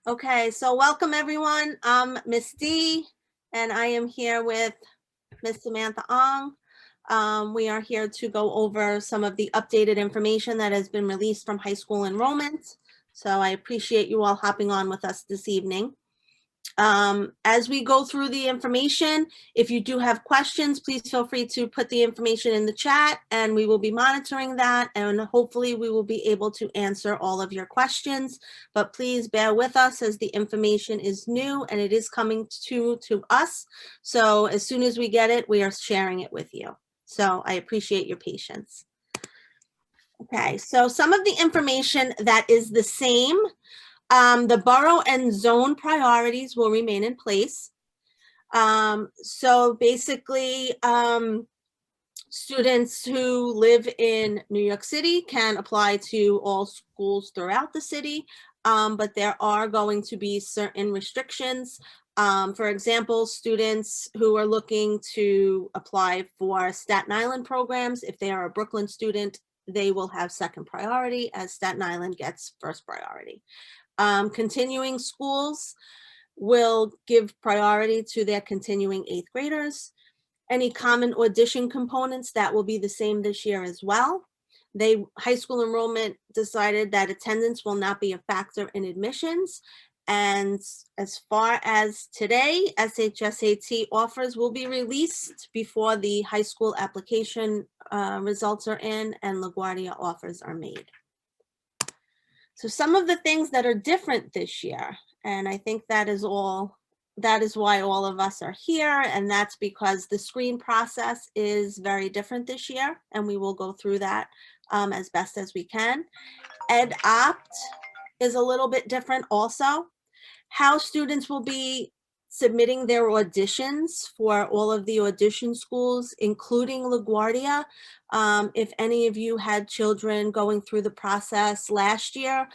Okay, so welcome everyone. I'm Miss D, and I am here with Miss Samantha Ong. We are here to go over some of the updated information that has been released from high school enrollment. So I appreciate you all hopping on with us this evening. As we go through the information, if you do have questions, please feel free to put the information in the chat and we will be monitoring that, and hopefully we will be able to answer all of your questions. But please bear with us as the information is new and it is coming to us. So as soon as we get it, we are sharing it with you. So I appreciate your patience. Okay, so some of the information that is the same. The borough and zone priorities will remain in place. So basically, students who live in New York City can apply to all schools throughout the city, but there are going to be certain restrictions. For example, students who are looking to apply for Staten Island programs, if they are a Brooklyn student, they will have second priority as Staten Island gets first priority. Continuing schools will give priority to their continuing 8th graders. Any common audition components, that will be the same this year as well. High school enrollment decided that attendance will not be a factor in admissions. And as far as today, SHSAT offers will be released before the high school application results are in and LaGuardia offers are made. So some of the things that are different this year, and I think that is why all of us are here, and that's because the screen process is very different this year, and we will go through that as best as we can. EdOpt is a little bit different also. How students will be submitting their auditions for all of the audition schools, including LaGuardia. If any of you had children going through the process last year,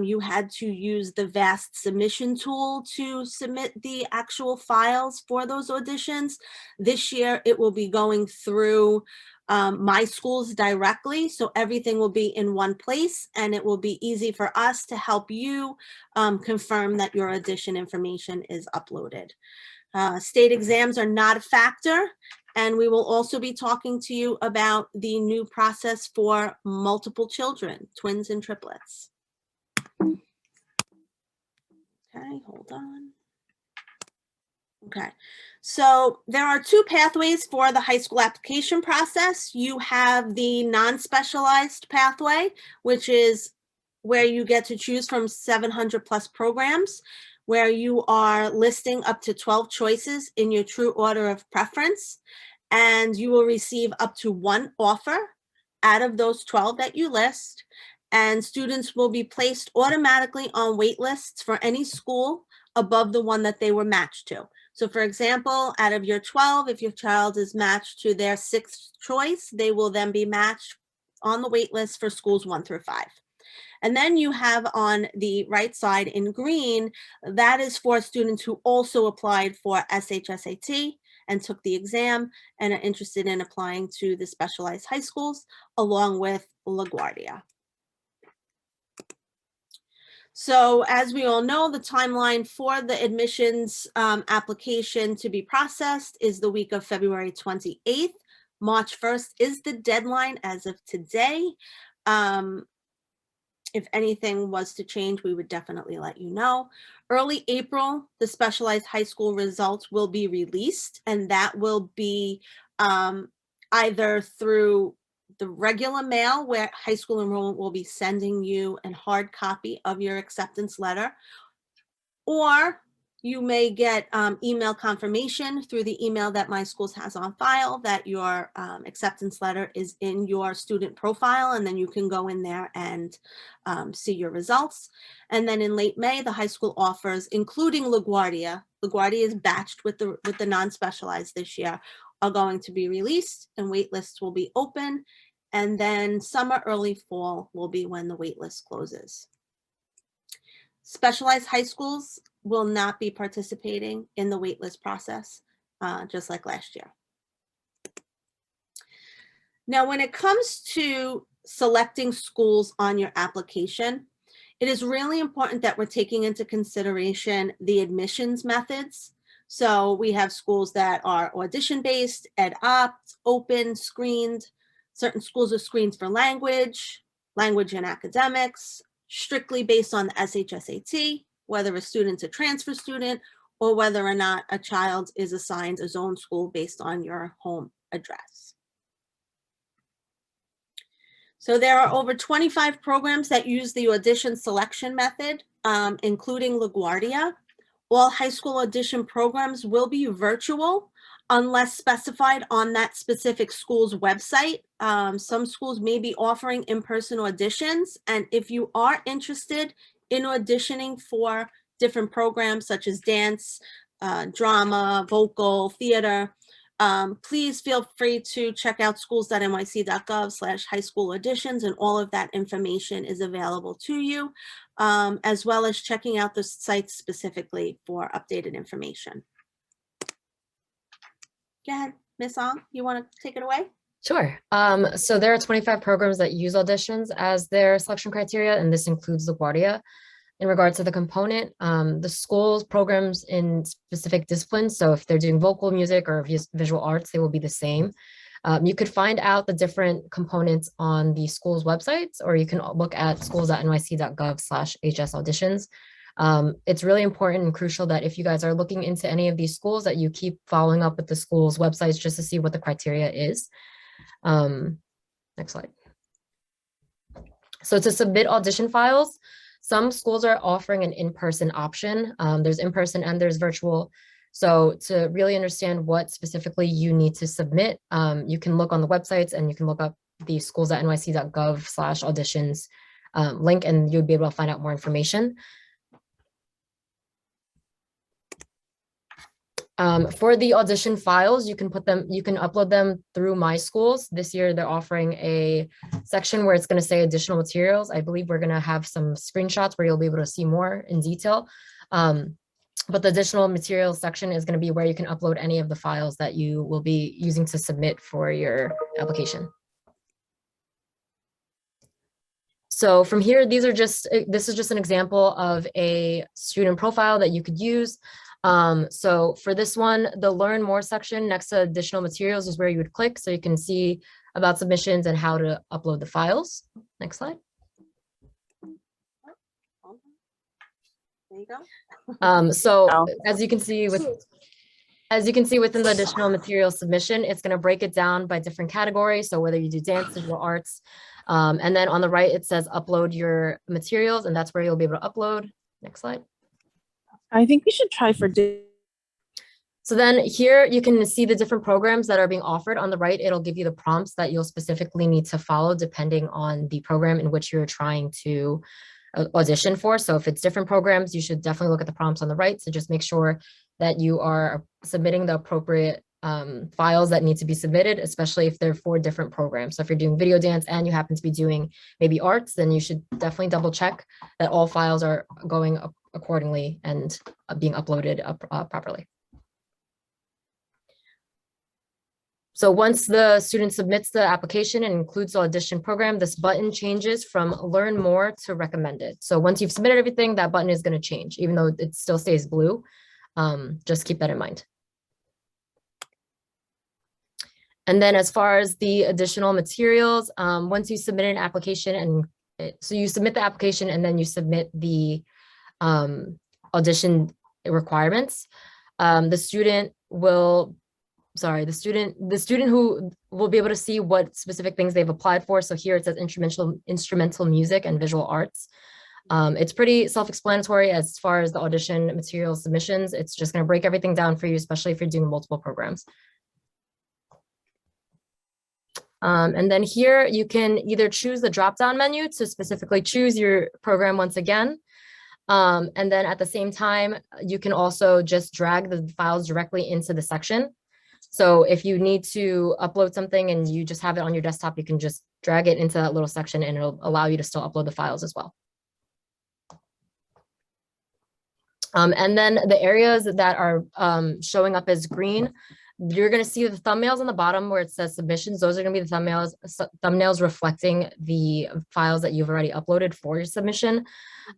you had to use the VAST submission tool to submit the actual files for those auditions. This year, it will be going through My Schools directly, so everything will be in one place, and it will be easy for us to help you confirm that your audition information is uploaded. State exams are not a factor, and we will also be talking to you about the new process for multiple children, twins and triplets. Okay, hold on. Okay, so there are two pathways for the high school application process. You have the non-specialized pathway, which is where you get to choose from 700 plus programs, where you are listing up to 12 choices in your true order of preference, and you will receive up to one offer out of those 12 that you list, and students will be placed automatically on wait lists for any school above the one that they were matched to. So for example, out of your 12, if your child is matched to their 6th choice, they will then be matched on the wait list for schools 1 through 5. And then you have on the right side in green, that is for students who also applied for SHSAT and took the exam and are interested in applying to the specialized high schools along with LaGuardia. So as we all know, the timeline for the admissions application to be processed is the week of February 28th. March 1st is the deadline as of today. If anything was to change, we would definitely let you know. Early April, the specialized high school results will be released, and that will be either through the regular mail, where high school enrollment will be sending you a hard copy of your acceptance letter, or you may get email confirmation through the email that My Schools has on file that your acceptance letter is in your student profile, and then you can go in there and see your results. And then in late May, the high school offers, including LaGuardia is batched with the non-specialized this year, are going to be released, and wait lists will be open. And then summer, early fall will be when the wait list closes. Specialized high schools will not be participating in the waitlist process, just like last year. Now, when it comes to selecting schools on your application, It is really important that we're taking into consideration the admissions methods. So we have schools that are audition-based, ed-opt, open, screened. Certain schools are screened for language and academics, strictly based on the SHSAT, whether a student's a transfer student or whether or not a child is assigned a zone school based on your home address. So there are over 25 programs that use the audition selection method, including LaGuardia. All high school audition programs will be virtual unless specified on that specific school's website. Some schools may be offering in-person auditions, and if you are interested in auditioning for different programs such as dance, drama, vocal, theater, please feel free to check out schools.nyc.gov/high school auditions, and all of that information is available to you, as well as checking out the sites specifically for updated information. Go ahead, Ms. Ong, you want to take it away? Sure. So there are 25 programs that use auditions as their selection criteria, and this includes LaGuardia. In regards to the component, the school's programs in specific disciplines, so if they're doing vocal music or visual arts, they will be the same. You could find out the different components on the school's websites, or you can look at schools.nyc.gov/HS auditions. It's really important and crucial that if you guys are looking into any of these schools, that you keep following up with the school's websites just to see what the criteria is. Next slide. So to submit audition files, some schools are offering an in-person option. There's in-person and there's virtual. So to really understand what specifically you need to submit, you can look on the websites and you can look up the schools.nyc.gov/auditions link, and you'll be able to find out more information. For the audition files, you can upload them through My Schools. This year, they're offering a section where it's going to say additional materials. I believe we're going to have some screenshots where you'll be able to see more in detail. But the additional materials section is going to be where you can upload any of the files that you will be using to submit for your application. So from here, this is just an example of a student profile that you could use. So for this one, the Learn More section next to additional materials is where you would click so you can see about submissions and how to upload the files. Next slide. There you go. So as you can see within the additional material submission, it's going to break it down by different categories. So whether you do dance, visual arts, and then on the right, it says upload your materials, and that's where you'll be able to upload. Next slide. I think we should try for. So then here you can see the different programs that are being offered. On the right, it'll give you the prompts that you'll specifically need to follow depending on the program in which you're trying to audition for. So if it's different programs, you should definitely look at the prompts on the right. So just make sure that you are submitting the appropriate files that need to be submitted, especially if they're for different programs. So if you're doing video dance and you happen to be doing maybe arts, then you should definitely double check that all files are going accordingly and being uploaded properly. So once the student submits the application and includes the audition program, this button changes from Learn More to Recommended. So once you've submitted everything, that button is going to change, even though it still stays blue. Just keep that in mind. And then as far as the additional materials, once you submit an application, so you submit the application and then you submit the audition requirements, the student who will be able to see what specific things they've applied for. So here it says instrumental music and visual arts. It's pretty self-explanatory as far as the audition material submissions. It's just going to break everything down for you, especially if you're doing multiple programs. And then here you can either choose the drop-down menu to specifically choose your program once again. And then at the same time, you can also just drag the files directly into the section. So if you need to upload something and you just have it on your desktop, you can just drag it into that little section and it'll allow you to still upload the files as well. And then the areas that are showing up as green, You're going to see the thumbnails on the bottom where it says submissions. Those are going to be the thumbnails reflecting the files that you've already uploaded for your submission.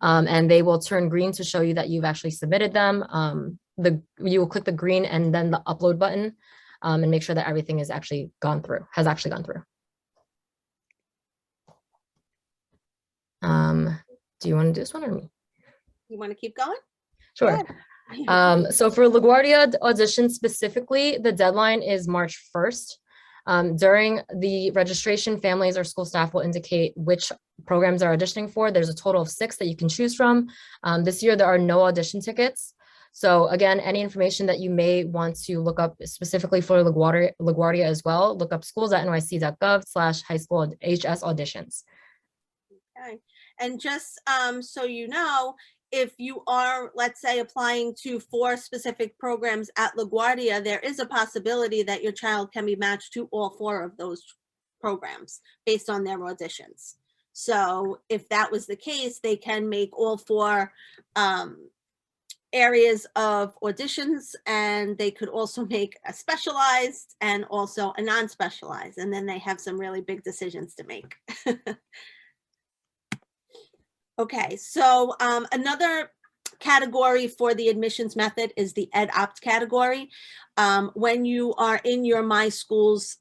And they will turn green to show you that you've actually submitted them. You will click the green and then the upload button and make sure that everything is actually gone through, has actually gone through. Do you want to do this one or me? You want to keep going? Sure. So for LaGuardia Auditions specifically, the deadline is March 1st. During the registration, families or school staff will indicate which programs are auditioning for. There's a total of 6 that you can choose from. This year, there are no audition tickets. So again, any information that you may want to look up specifically for LaGuardia as well, look up schools.nyc.gov/high school HS auditions. Okay. And just so you know, if you are, let's say, applying to 4 specific programs at LaGuardia, there is a possibility that your child can be matched to all 4 of those programs based on their auditions. So if that was the case, they can make all 4 areas of auditions, and they could also make a specialized and also a non-specialized, and then they have some really big decisions to make. Okay, so another category for the admissions method is the EdOpt category. When you are in your My Schools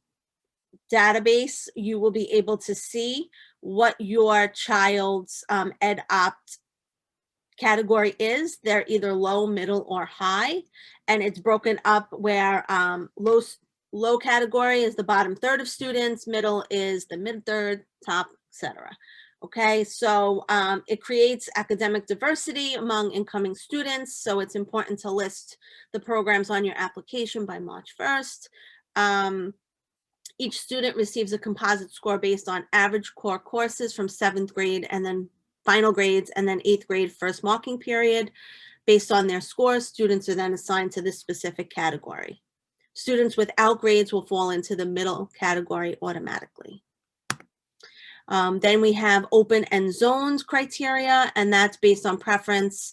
database, you will be able to see what your child's EdOpt category is. They're either low, middle, or high, and it's broken up where low category is the bottom third of students, middle is the mid third, top, etc. Okay, so it creates academic diversity among incoming students. So it's important to list the programs on your application by March 1st. Each student receives a composite score based on average core courses from 7th grade and then final grades and then 8th grade first marking period. Based on their scores, students are then assigned to this specific category. Students without grades will fall into the middle category automatically. Then we have open and zoned criteria, and that's based on preference.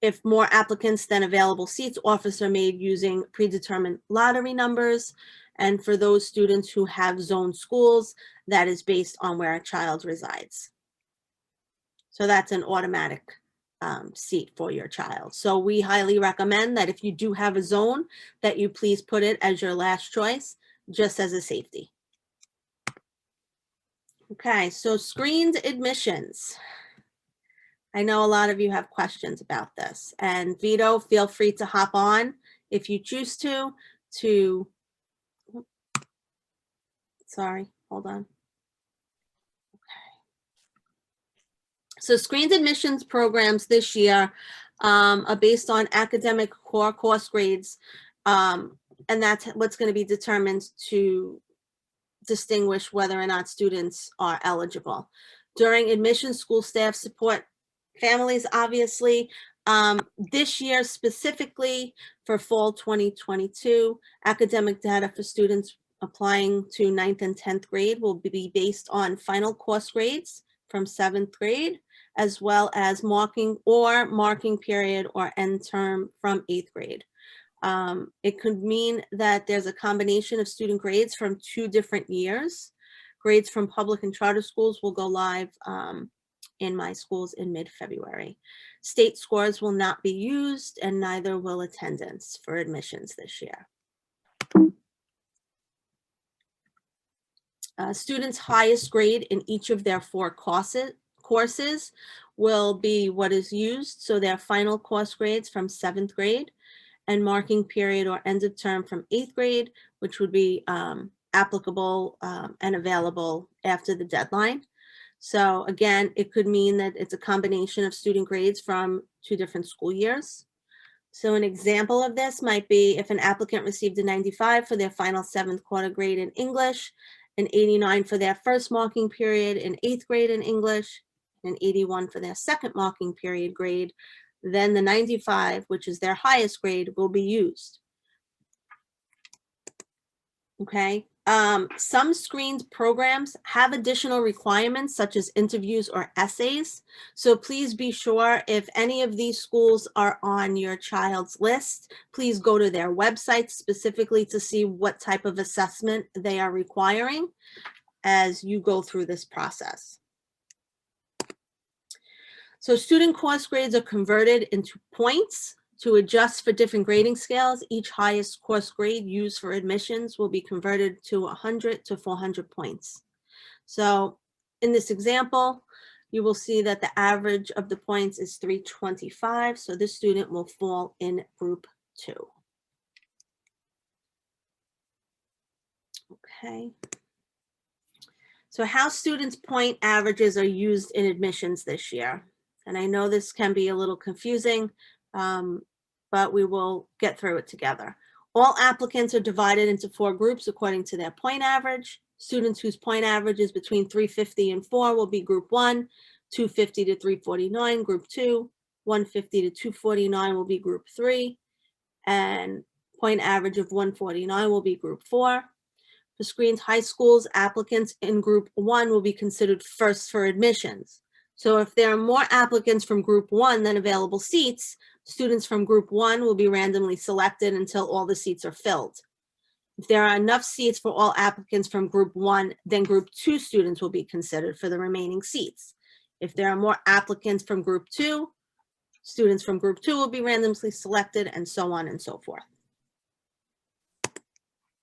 If more applicants than available seats, offers are made using predetermined lottery numbers. And for those students who have zoned schools, that is based on where a child resides. So that's an automatic seat for your child. So we highly recommend that if you do have a zone, that you please put it as your last choice, just as a safety. Okay, so screened admissions. I know a lot of you have questions about this, and Vito, feel free to hop on if you choose to, sorry, hold on. Okay. So screened admissions programs this year are based on academic core course grades, and that's what's going to be determined to distinguish whether or not students are eligible. During admission, school staff support families, obviously. This year specifically for fall 2022, academic data for students applying to 9th and 10th grade will be based on final course grades from 7th grade, as well as marking period or end term from 8th grade. It could mean that there's a combination of student grades from 2 different years. Grades from public and charter schools will go live in My Schools in mid-February. State scores will not be used, and neither will attendance for admissions this year. Students' highest grade in each of their 4 courses will be what is used. So their final course grades from 7th grade, and marking period or end of term from 8th grade, which would be applicable and available after the deadline. So again, it could mean that it's a combination of student grades from 2 different school years. So an example of this might be if an applicant received a 95 for their final 7th quarter grade in English, an 89 for their first marking period in 8th grade in English, and an 81 for their second marking period grade, then the 95, which is their highest grade, will be used. Okay, Some screened programs have additional requirements such as interviews or essays. So please be sure if any of these schools are on your child's list, please go to their website specifically to see what type of assessment they are requiring as you go through this process. So student course grades are converted into points. To adjust for different grading scales, each highest course grade used for admissions will be converted to 100 to 400 points. So in this example, you will see that the average of the points is 325. So this student will fall in group 2. Okay. So how students' point averages are used in admissions this year. And I know this can be a little confusing, but we will get through it together. All applicants are divided into 4 groups according to their point average. Students whose point average is between 350 and 4 will be group 1, 250 to 349, group 2, 150 to 249 will be group 3, and point average of 149 will be group 4. For screened high schools, applicants in group 1 will be considered first for admissions. So if there are more applicants from group 1 than available seats, students from group 1 will be randomly selected until all the seats are filled. If there are enough seats for all applicants from group 1, then group 2 students will be considered for the remaining seats. If there are more applicants from group 2, students from group 2 will be randomly selected, and so on and so forth.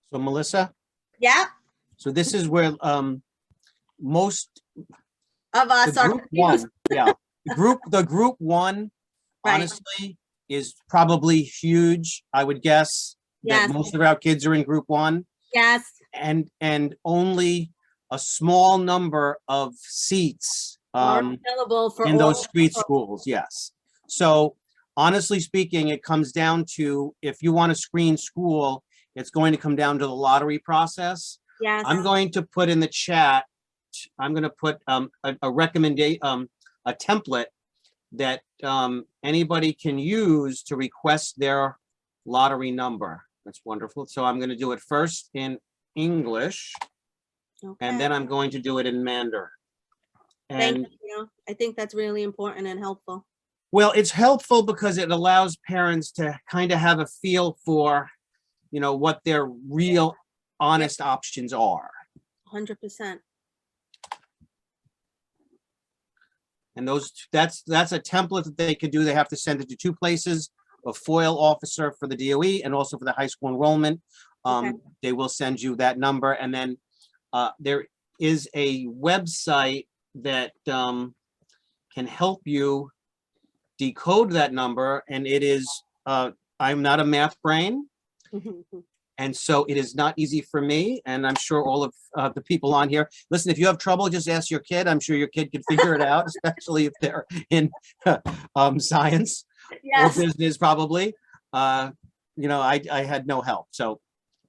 So Melissa, Yeah, so this is where most of us the are group confused. one, yeah, the group one, Right. honestly, is probably huge. I would guess that Yes. most of our kids are in group 1, Yes, and only a small number of seats are available for in all. those street schools. Yes. So honestly speaking, it comes down to, if you want to screen school, it's going to come down to the lottery process. Yes. I'm going to put in the chat, I'm going to put a recommendation, a template that anybody can use to request their lottery number. That's wonderful. So I'm going to do it first in English, and then I'm going to do it in Mandarin. Thank And you. I think that's really important and helpful. well, it's helpful because it allows parents to kind of have a feel for, you know, what their real honest options are. 100%. And that's a template that they can do. They have to send it to 2 places, a FOIL officer for the DOE and also for the high school enrollment. Okay. They will send you that number. And then there is a website that can help you decode that number. And it is, I'm not a math brain. And so it is not easy for me, and I'm sure all of the people on here. Listen, if you have trouble, just ask your kid. I'm sure your kid can figure it out, especially if they're in science Yes. or business, probably. You know, I had no help. So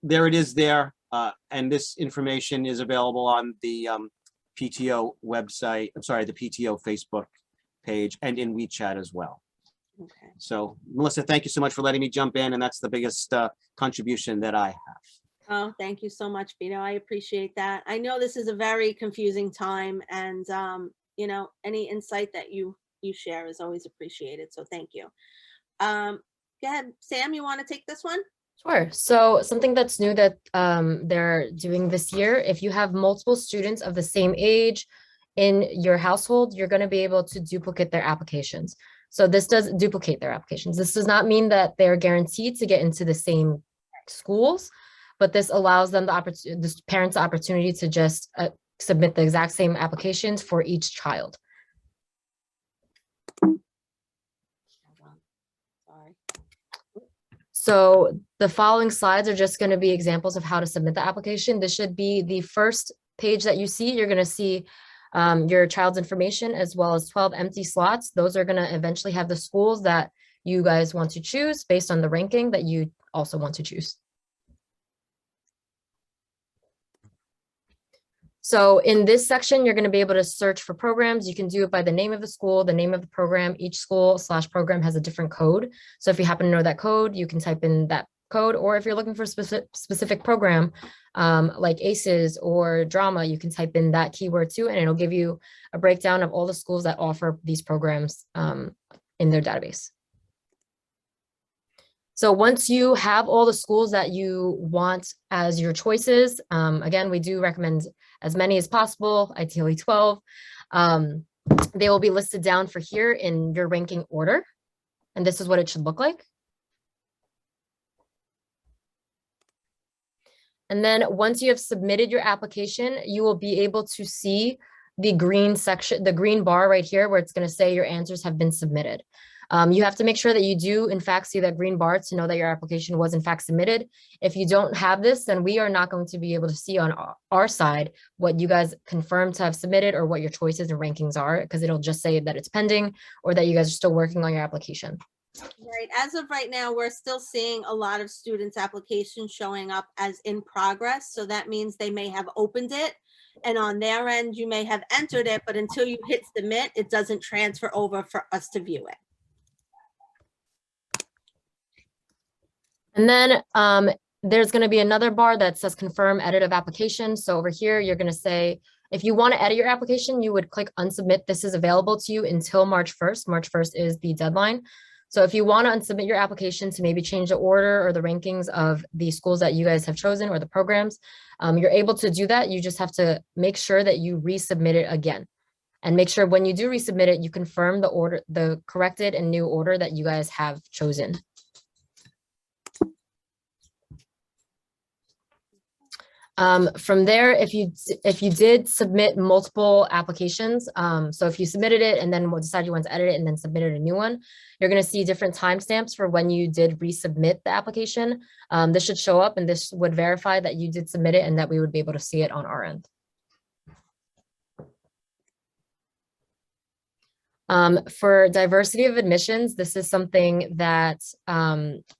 there it is there. And this information is available on the PTO website. I'm sorry, the PTO Facebook page and in WeChat as well. Okay. So Melissa, thank you so much for letting me jump in. And that's the biggest contribution that I have. Oh, thank you so much, Vito. I appreciate that. I know this is a very confusing time, and you know, any insight that you share is always appreciated. So thank you. Go ahead, Sam, you want to take this one? Sure. So something that's new that they're doing this year, if you have multiple students of the same age in your household, you're going to be able to duplicate their applications. So this does duplicate their applications. This does not mean that they're guaranteed to get into the same schools, but this allows them the parents the opportunity to just submit the exact same applications for each child. Sorry. So the following slides are just going to be examples of how to submit the application. This should be the first page that you see. You're going to see your child's information as well as 12 empty slots. Those are going to eventually have the schools that you guys want to choose based on the ranking that you also want to choose. So in this section, you're going to be able to search for programs. You can do it by the name of the school, the name of the program. Each school/program has a different code. So if you happen to know that code, you can type in that code, or if you're looking for a specific program, like ACEs or drama, you can type in that keyword too, and it'll give you a breakdown of all the schools that offer these programs in their database. So once you have all the schools that you want as your choices, again, we do recommend as many as possible, ideally 12. They will be listed down for here in your ranking order. And this is what it should look like. And then once you have submitted your application, you will be able to see the green section, the green bar right here, where it's going to say your answers have been submitted. You have to make sure that you do, in fact, see that green bar to know that your application was, in fact, submitted. If you don't have this, then we are not going to be able to see on our side what you guys confirm to have submitted or what your choices and rankings are, because it'll just say that it's pending or that you guys are still working on your application. Right. As of right now, we're still seeing a lot of students' applications showing up as in progress. So that means they may have opened it, and on their end, you may have entered it, but until you hit submit, it doesn't transfer over for us to view it. And then there's going to be another bar that says confirm edit of application. So over here, you're going to say, if you want to edit your application, you would click unsubmit. This is available to you until March 1st. March 1st is the deadline. So if you want to unsubmit your application to maybe change the order or the rankings of the schools that you guys have chosen or the programs, you're able to do that. You just have to make sure that you resubmit it again. And make sure when you do resubmit it, you confirm the order, the corrected and new order that you guys have chosen. From there, if you did submit multiple applications, so if you submitted it and then decide you want to edit it and then submitted a new one, you're going to see different timestamps for when you did resubmit the application. This should show up, and this would verify that you did submit it and that we would be able to see it on our end. For diversity of admissions, this is something that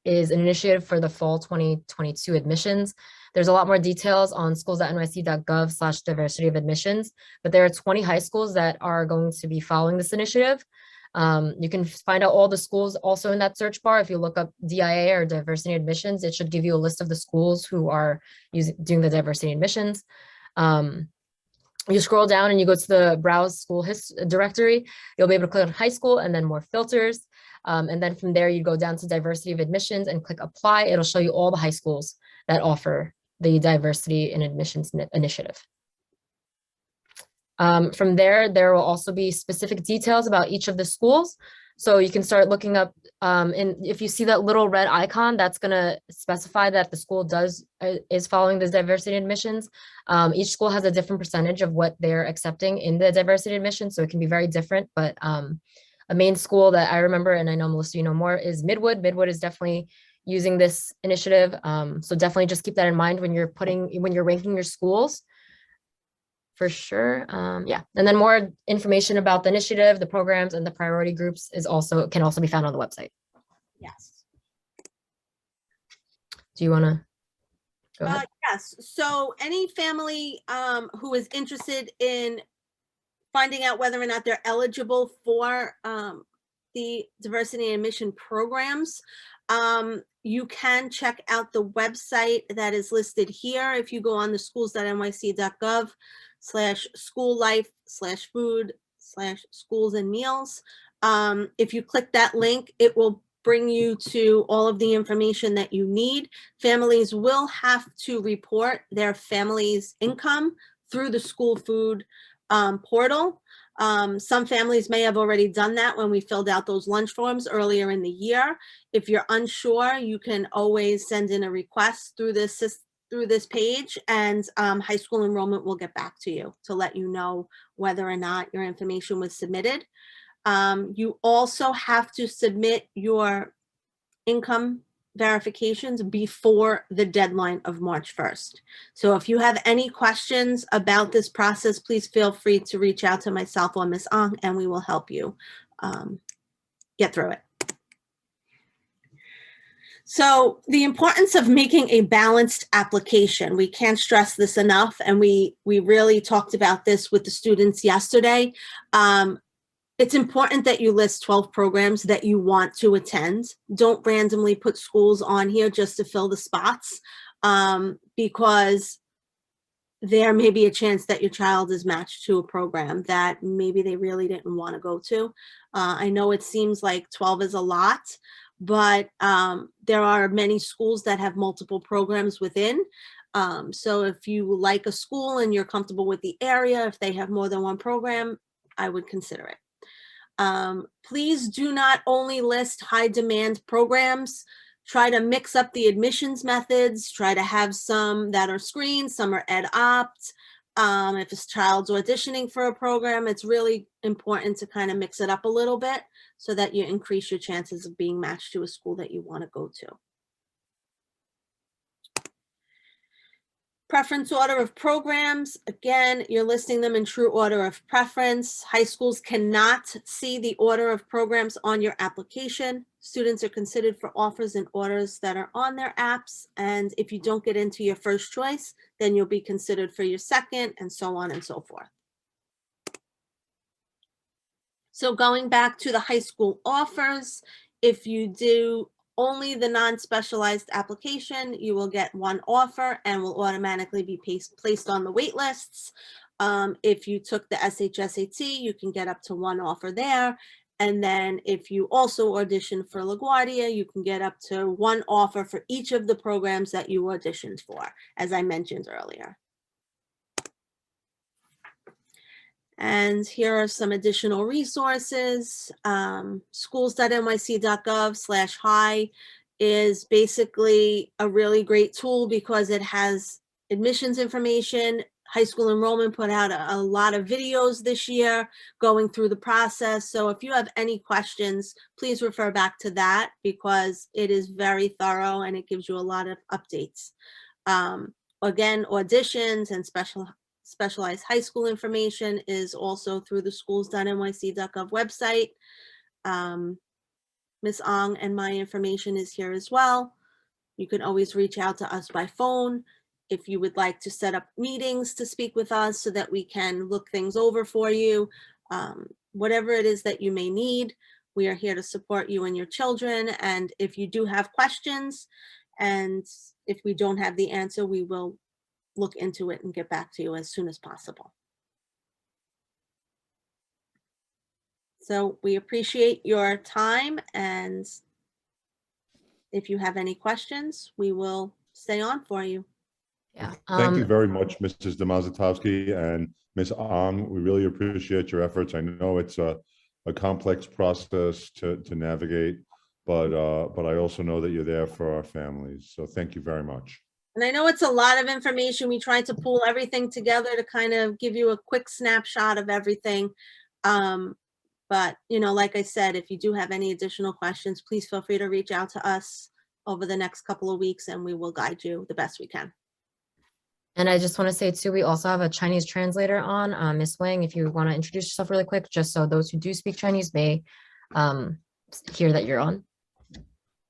is an initiative for the fall 2022 admissions. There's a lot more details on schools.nyc.gov/diversity of admissions, but there are 20 high schools that are going to be following this initiative. You can find out all the schools also in that search bar. If you look up DIA or diversity admissions, it should give you a list of the schools who are doing the diversity admissions. You scroll down and you go to the browse school directory. You'll be able to click on high school and then more filters. And then from there, you go down to diversity of admissions and click apply. It'll show you all the high schools that offer the diversity in admissions initiative. From there, there will also be specific details about each of the schools. So you can start looking up, and if you see that little red icon, that's going to specify that the school is following this diversity admissions. Each school has a different percentage of what they're accepting in the diversity admission, so it can be very different. But a main school that I remember, and I know Melissa, you know more, is Midwood. Midwood is definitely using this initiative, so definitely just keep that in mind when you're ranking your schools. For sure. Yeah. And then more information about the initiative, the programs, and the priority groups can also be found on the website. Yes. Do you want to go ahead? Yes. So any family who is interested in finding out whether or not they're eligible for the diversity and admission programs, you can check out the website that is listed here. If you go on the schools.nyc.gov/school-life/food/schools and meals. If you click that link, it will bring you to all of the information that you need. Families will have to report their family's income through the school food portal. Some families may have already done that when we filled out those lunch forms earlier in the year. If you're unsure, you can always send in a request through this page, and high school enrollment will get back to you to let you know whether or not your information was submitted. You also have to submit your income verifications before the deadline of March 1st. So if you have any questions about this process, please feel free to reach out to myself or Ms. Ong, and we will help you get through it. So the importance of making a balanced application, we can't stress this enough, and we really talked about this with the students yesterday. It's important that you list 12 programs that you want to attend. Don't randomly put schools on here just to fill the spots, because there may be a chance that your child is matched to a program that maybe they really didn't want to go to. I know it seems like 12 is a lot, but there are many schools that have multiple programs within. So if you like a school and you're comfortable with the area, if they have more than one program, I would consider it. Please do not only list high demand programs. Try to mix up the admissions methods. Try to have some that are screened, some are ed opt. If a child's auditioning for a program, it's really important to kind of mix it up a little bit so that you increase your chances of being matched to a school that you want to go to. Preference order of programs, again, you're listing them in true order of preference. High schools cannot see the order of programs on your application. Students are considered for offers and orders that are on their apps. And if you don't get into your first choice, then you'll be considered for your second, and so on and so forth. So going back to the high school offers, if you do only the non-specialized application, you will get one offer and will automatically be placed on the wait lists. If you took the SHSAT, you can get up to one offer there. And then if you also audition for LaGuardia, you can get up to one offer for each of the programs that you auditioned for, as I mentioned earlier. And here are some additional resources. Schools.nyc.gov/hi is basically a really great tool because it has admissions information. High school enrollment put out a lot of videos this year going through the process. So if you have any questions, please refer back to that because it is very thorough and it gives you a lot of updates. Again, auditions and specialized high school information is also through the schools.nyc.gov website. Ms. Ong and my information is here as well. You can always reach out to us by phone if you would like to set up meetings to speak with us so that we can look things over for you. Whatever it is that you may need, we are here to support you and your children. And if you do have questions, and if we don't have the answer, we will look into it and get back to you as soon as possible. So we appreciate your time, and if you have any questions, we will stay on for you. Yeah. Thank you very much, Mrs. Demazatowski and Ms. Ong. We really appreciate your efforts. I know it's a complex process to navigate, but I also know that you're there for our families. So thank you very much. And I know it's a lot of information. We tried to pull everything together to kind of give you a quick snapshot of everything. But, you know, like I said, if you do have any additional questions, please feel free to reach out to us over the next couple of weeks and we will guide you the best we can. And I just want to say too, we also have a Chinese translator on, Ms. Wang, if you want to introduce yourself really quick, just so those who do speak Chinese may hear that you're on.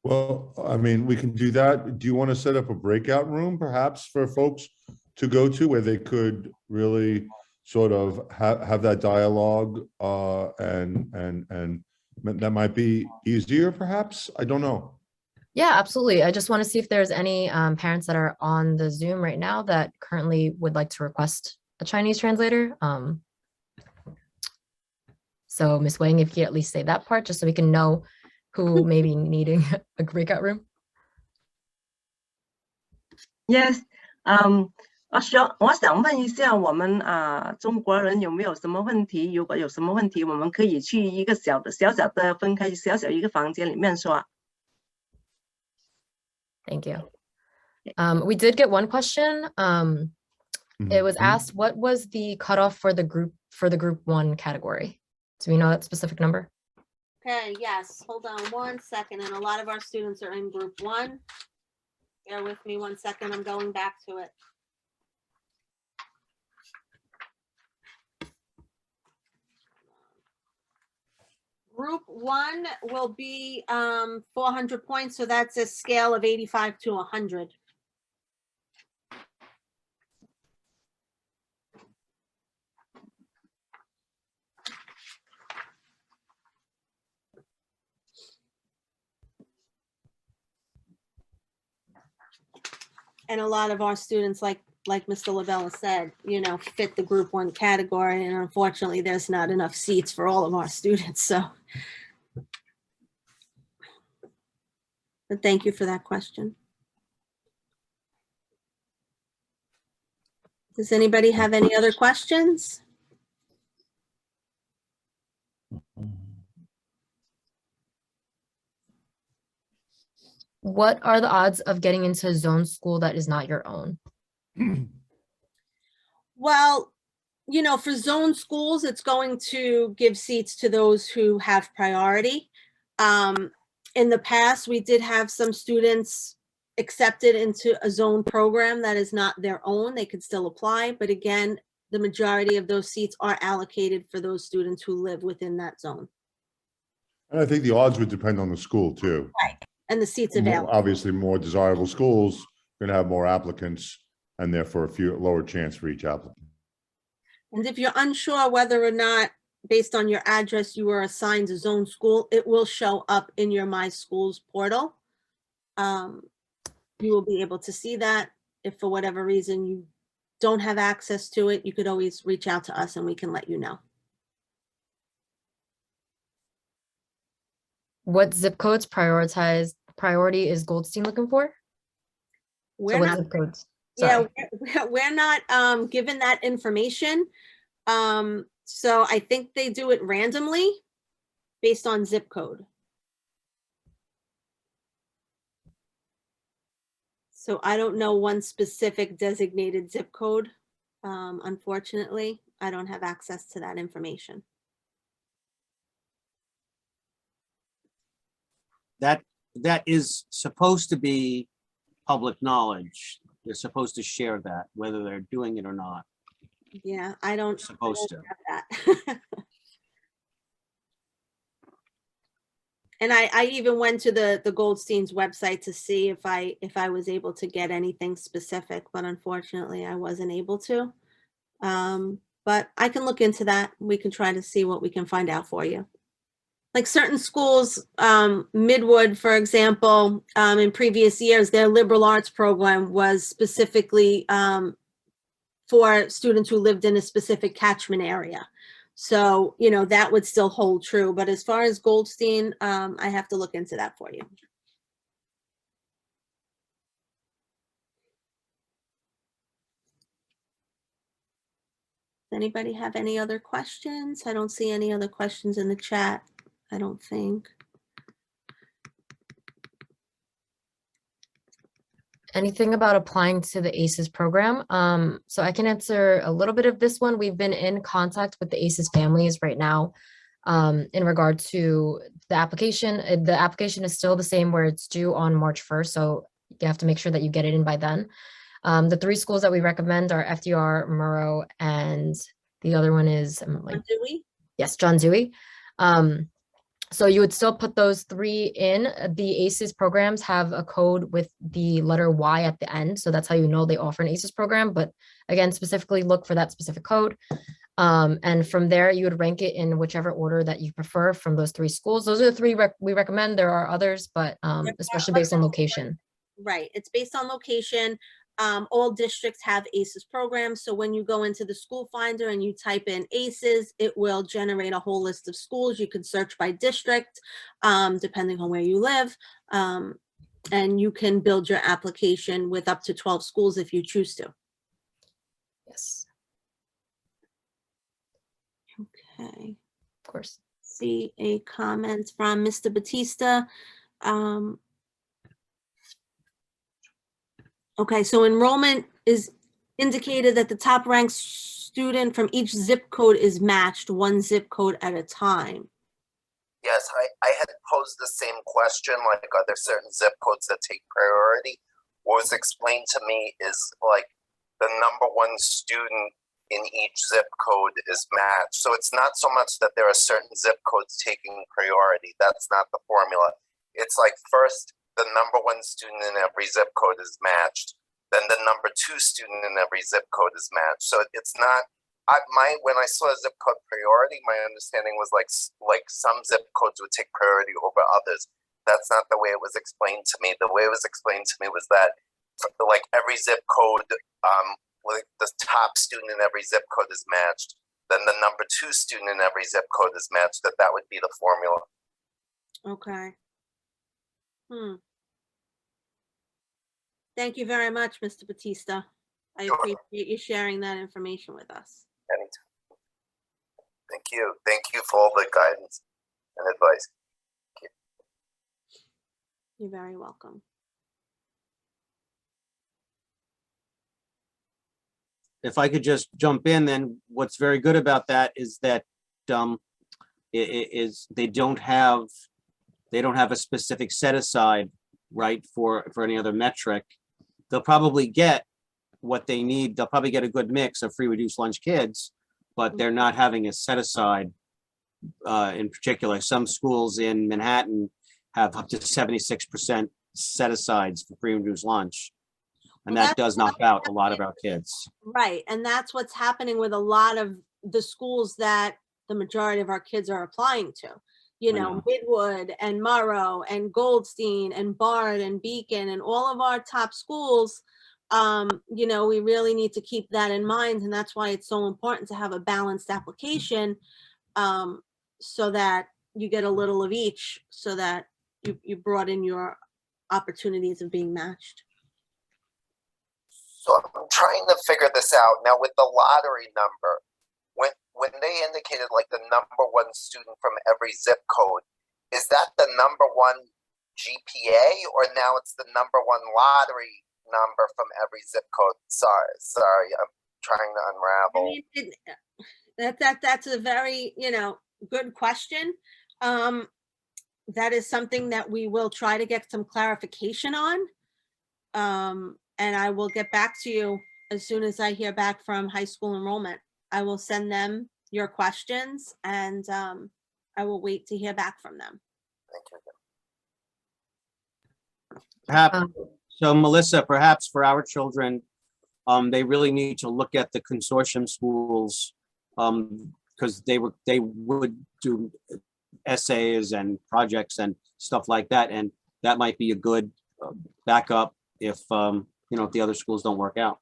Well, I mean, we can do that. Do you want to set up a breakout room perhaps for folks to go to where they could really sort of have that dialogue and that might be easier perhaps? I don't know. Yeah, absolutely. I just want to see if there's any parents that are on the Zoom right now that currently would like to request a Chinese translator. So Ms. Wang, if you could at least say that part, just so we can know who may be needing a breakout room. Yes. 我想问一下我们中国人有没有什么问题？如果有什么问题，我们可以去一个小小的分开小一个房间里面说。Thank you. We did get one question. It was asked, what was the cutoff for the group 1 category? Do we know that specific number? Okay, yes, hold on 1 second. And a lot of our students are in group 1. Bear with me 1 second, I'm going back to it. Group 1 will be 400 points, so that's a scale of 85 to 100. And a lot of our students, like Mr. Lavella said, you know, fit the group 1 category, and unfortunately, there's not enough seats for all of our students, so. But thank you for that question. Does anybody have any other questions? What are the odds of getting into a zone school that is not your own? Well, you know, for zone schools, it's going to give seats to those who have priority. In the past, we did have some students accepted into a zone program that is not their own. They could still apply, but again, the majority of those seats are allocated for those students who live within that zone. And I think the odds would depend on the school too. And the seats available. Obviously, more desirable schools are going to have more applicants and therefore a few lower chance for each applicant. And if you're unsure whether or not, based on your address, you were assigned a zone school, it will show up in your My Schools portal. You will be able to see that. If for whatever reason you don't have access to it, you could always reach out to us and we can let you know. What zip codes priority is Goldstein looking for? We're So what not, zip codes? yeah, Sorry. we're not given that information. So I think they do it randomly based on zip code. So I don't know one specific designated zip code. Unfortunately, I don't have access to that information. That is supposed to be public knowledge. They're supposed to share that, whether they're doing it or not. Yeah, I don't Supposed to. have that. And I even went to the Goldstein's website to see if I was able to get anything specific, but unfortunately I wasn't able to. But I can look into that. We can try to see what we can find out for you. Like certain schools, Midwood, for example, in previous years, their liberal arts program was specifically for students who lived in a specific catchment area. So, you know, that would still hold true. But as far as Goldstein, I have to look into that for you. Does anybody have any other questions? I don't see any other questions in the chat, I don't think. Anything about applying to the ACES program? So I can answer a little bit of this one. We've been in contact with the ACES families right now in regard to the application. The application is still the same where it's due on March 1st. So you have to make sure that you get it in by then. The 3 schools that we recommend are FDR, Murrow, and the other one is like, Dewey? yes, John Dewey. So you would still put those 3 in. The ACES programs have a code with the letter Y at the end. So that's how you know they offer an ACES program. But again, specifically look for that specific code. And from there, you would rank it in whichever order that you prefer from those 3 schools. Those are the 3 we recommend. There are others, but especially based on location. Right. It's based on location. All districts have ACES programs. So when you go into the school finder and you type in ACES, it will generate a whole list of schools. You can search by district, depending on where you live. And you can build your application with up to 12 schools if you choose to. Yes, Okay. of course. See a comment from Mr. Batista. Okay, so enrollment is indicated that the top ranked student from each zip code is matched 1 zip code at a time. Yes, I had posed the same question, like, are there certain zip codes that take priority? What was explained to me is, like, the number 1 student in each zip code is matched. So it's not so much that there are certain zip codes taking priority. That's not the formula. It's like, first, the number 1 student in every zip code is matched. Then the number 2 student in every zip code is matched. So it's not, when I saw zip code priority, my understanding was like some zip codes would take priority over others. That's not the way it was explained to me. The way it was explained to me was that like every zip code, like the top student in every zip code is matched, then the number 2 student in every zip code is matched, that would be the formula. Okay. Thank you very much, Mr. Batista. I Sure. appreciate you sharing that information with us. Anytime. Thank you. Thank you for all the guidance and advice. You're very welcome. If I could just jump in, then what's very good about that is that they don't have a specific set aside, right, for any other metric. They'll probably get what they need. They'll probably get a good mix of free reduced lunch kids, but they're not having a set aside in particular. Some schools in Manhattan have up to 76% set asides for free reduced lunch. And Well, that does knock out a lot of our kids. Right, and that's what's happening with a lot of the schools that the majority of our kids are applying to. You I know, know. Midwood and Murrow and Goldstein and Bard and Beacon and all of our top schools. You know, we really need to keep that in mind, and that's why it's so important to have a balanced application, so that you get a little of each, so that you broaden your opportunities of being matched. So I'm trying to figure this out now with the lottery number. When they indicated like the number 1 student from every zip code, is that the number 1 GPA, or now it's the number 1 lottery number from every zip code? Sorry, I'm trying to unravel. I mean, that's a very, you know, good question. That is something that we will try to get some clarification on. And I will get back to you as soon as I hear back from high school enrollment. I will send them your questions, and I will wait to hear back from them. Thank you. Perhaps, so Melissa, perhaps for our children, they really need to look at the consortium schools, because they would do essays and projects and stuff like that, and that might be a good backup if you know, if the other schools don't work out.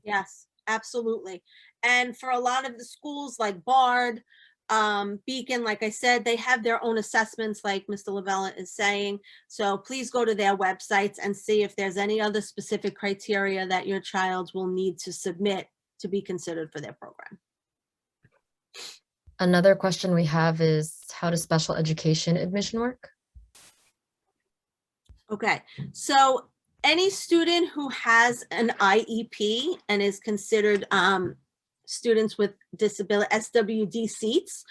Yes, absolutely. And for a lot of the schools like Bard, Beacon, like I said, they have their own assessments, like Mr. Lavella is saying. So please go to their websites and see if there's any other specific criteria that your child will need to submit to be considered for their program. Another question we have is, how does special education admission work? Okay, so any student who has an IEP and is considered students with disability SWD seats,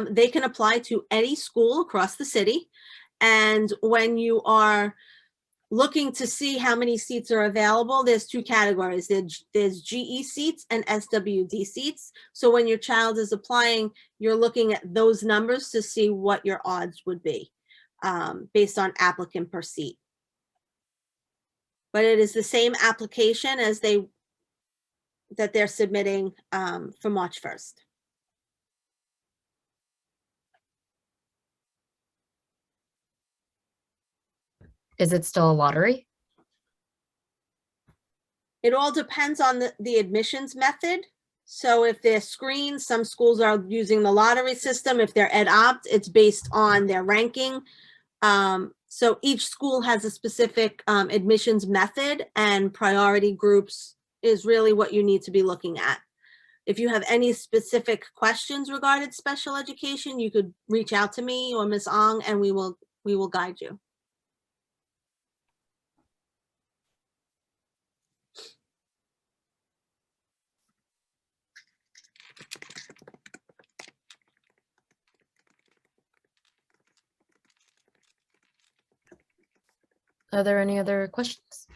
they can apply to any school across the city. And when you are looking to see how many seats are available, there's 2 categories. There's GE seats and SWD seats. So when your child is applying, you're looking at those numbers to see what your odds would be based on applicant per seat. But it is the same application as that they're submitting for March 1st. Is it still a lottery? It all depends on the admissions method. So if they're screened, some schools are using the lottery system. If they're ed opt, it's based on their ranking. So each school has a specific admissions method, and priority groups is really what you need to be looking at. If you have any specific questions regarding special education, you could reach out to me or Ms. Ong, and we will guide you. Are there any other questions?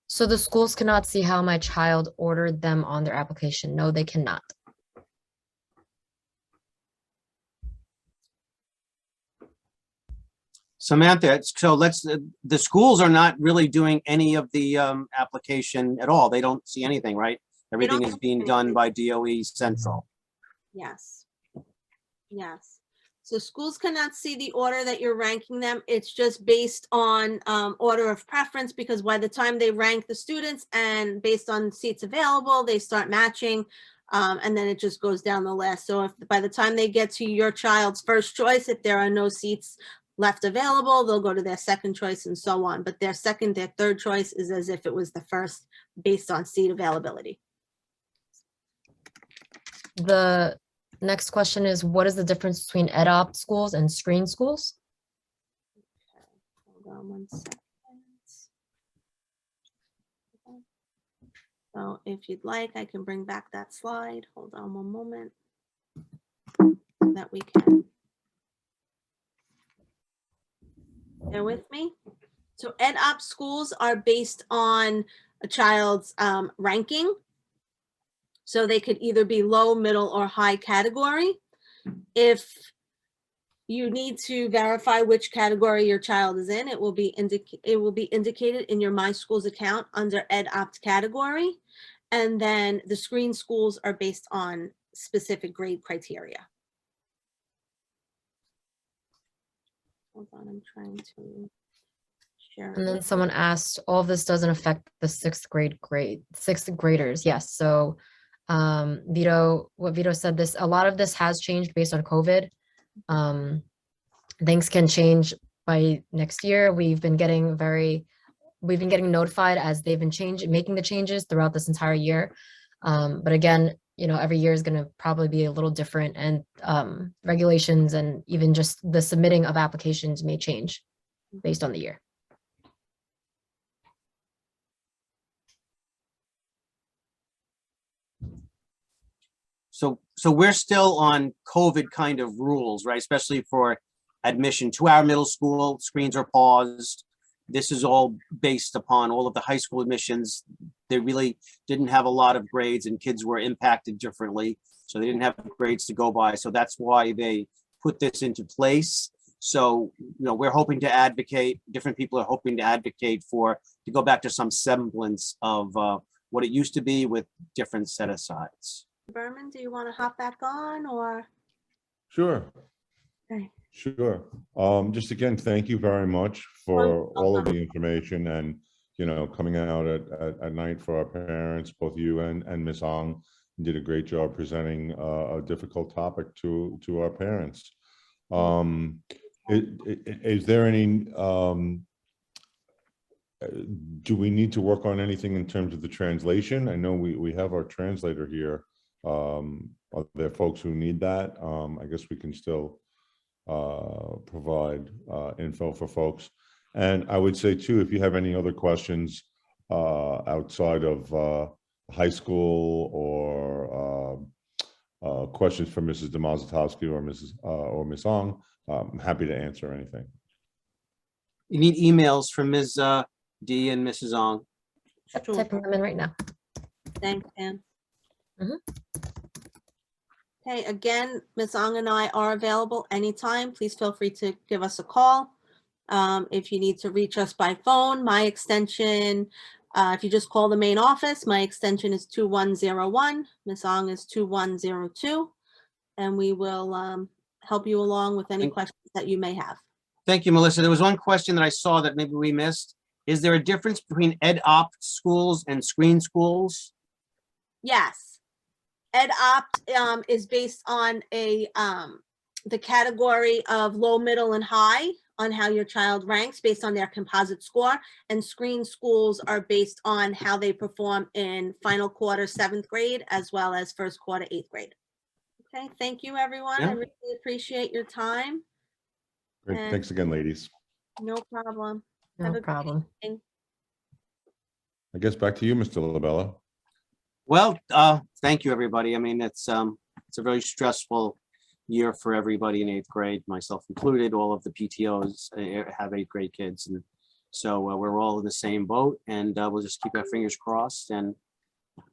So the schools cannot see how my child ordered them on their application. No, they cannot. Samantha, so the schools are not really doing any of the application at all. They don't see anything, right? Everything is being done by DOE Central. Yes. Yes. So schools cannot see the order that you're ranking them. It's just based on order of preference, because by the time they rank the students and based on seats available, they start matching, and then it just goes down the list. So if by the time they get to your child's first choice, if there are no seats left available, they'll go to their second choice and so on. But their second, their third choice is as if it was the first based on seat availability. The next question is, what is the difference between ed-opt schools and screen schools? Hold on 1 second. So if you'd like, I can bring back that slide. Hold on 1 moment. That we can. Bear with me. So ed-opt schools are based on a child's ranking. So they could either be low, middle, or high category. If you need to verify which category your child is in, it will be indicated in your My Schools account under ed-opt category. And then the screen schools are based on specific grade criteria. Hold on, I'm trying to share. And then someone asked, all of this doesn't affect the sixth graders. Yes. So what Vito said, a lot of this has changed based on COVID. Things can change by next year. We've been getting notified as they've been making the changes throughout this entire year. But again, every year is going to probably be a little different, and regulations and even just the submitting of applications may change based on the year. So we're still on COVID kind of rules, right? Especially for admission to our middle school, screens are paused. This is all based upon all of the high school admissions. They really didn't have a lot of grades, and kids were impacted differently. So they didn't have grades to go by. So that's why they put this into place. So, we're hoping to advocate, different people are hoping to advocate to go back to some semblance of what it used to be with different set asides. Berman, do you want to hop back on, or? Sure. Okay. Sure. Just again, thank you very much for all of the information and, coming out at night for our parents, both you and Ms. Ong. You did a great job presenting a difficult topic to our parents. Is there any, do we need to work on anything in terms of the translation? I know we have our translator here. Are there folks who need that? I guess we can still provide info for folks. And I would say too, if you have any other questions outside of high school or questions for Mrs. Demazatowski or Ms. Ong, I'm happy to answer anything. You need emails from Ms. D and Mrs. Ong. Sure. Typing them in right now. Thanks, Pam. Mhm. Okay, again, Ms. Ong and I are available anytime. Please feel free to give us a call. If you need to reach us by phone, my extension, if you just call the main office, my extension is 2101. Ms. Ong is 2102. And we will help you along with any questions that you may have. Thank you, Melissa. There was one question that I saw that maybe we missed. Is there a difference between ed-opt schools and screen schools? Yes. Ed-opt is based on the category of low, middle, and high on how your child ranks based on their composite score, and screen schools are based on how they perform in final quarter 7th grade as well as first quarter 8th grade. Okay, thank you, everyone. Yeah. I really appreciate your time. Great. And- Thanks again, ladies. No problem. No Have a great problem. evening. I guess back to you, Mr. Labella. Well, thank you, everybody. I mean, it's a very stressful year for everybody in 8th grade, myself included. All of the PTOs have 8th grade kids. And so we're all in the same boat, and we'll just keep our fingers crossed. And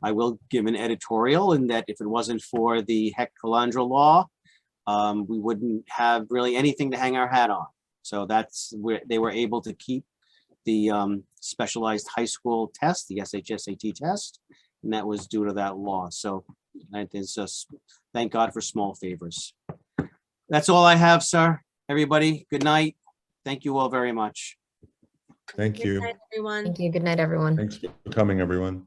I will give an editorial in that if it wasn't for the Heck Calandra law, we wouldn't have really anything to hang our hat on. So that's where they were able to keep the specialized high school test, the SHSAT test, and that was due to that law. So that is just, thank God for small favors. That's all I have, sir. Everybody, good night. Thank you all very much. Thank Good you. night, everyone. Thank you. Good night, everyone. Thanks for coming, everyone.